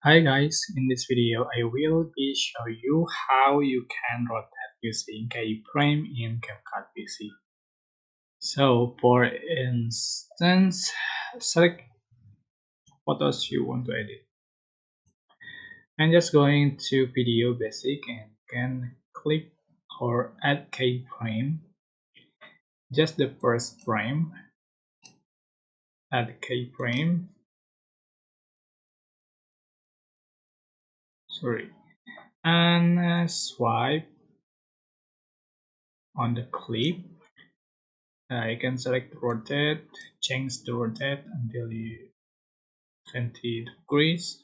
Hi guys, in this video I will be show you how you can rotate using keyframe in CapCut PC. So for instance, select photos you want to edit. I'm just going to video basic and can click or add keyframe. Just the first frame, add keyframe. Sorry, and swipe on the clip. You can select rotate, change the rotate until you 20 degrees.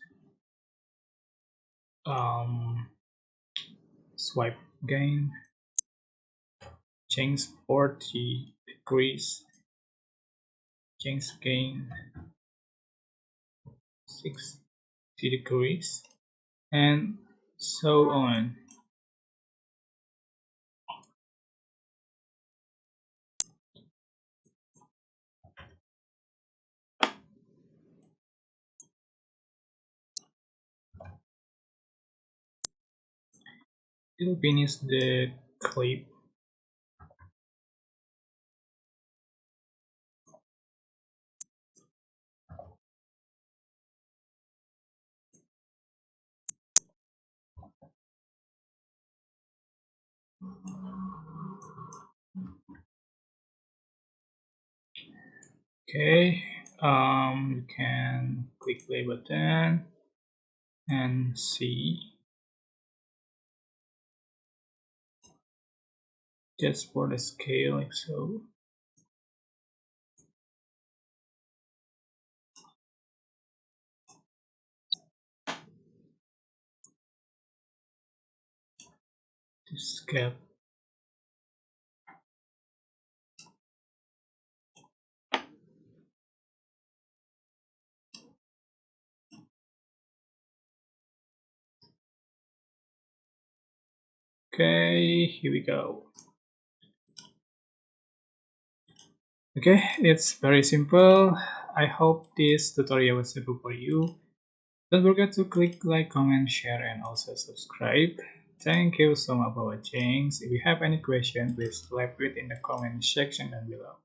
Swipe again, change 40 degrees, change again 60 degrees, and so on. Till finish the clip. Okay, you can click play button and see. Just for the scale, like so. To scale. Okay, here we go. Okay, it's very simple. I hope this tutorial was helpful for you. Don't forget to click like, comment, share, and also subscribe. Thank you so much for watching. If you have any question, please leave it in the comment section down below.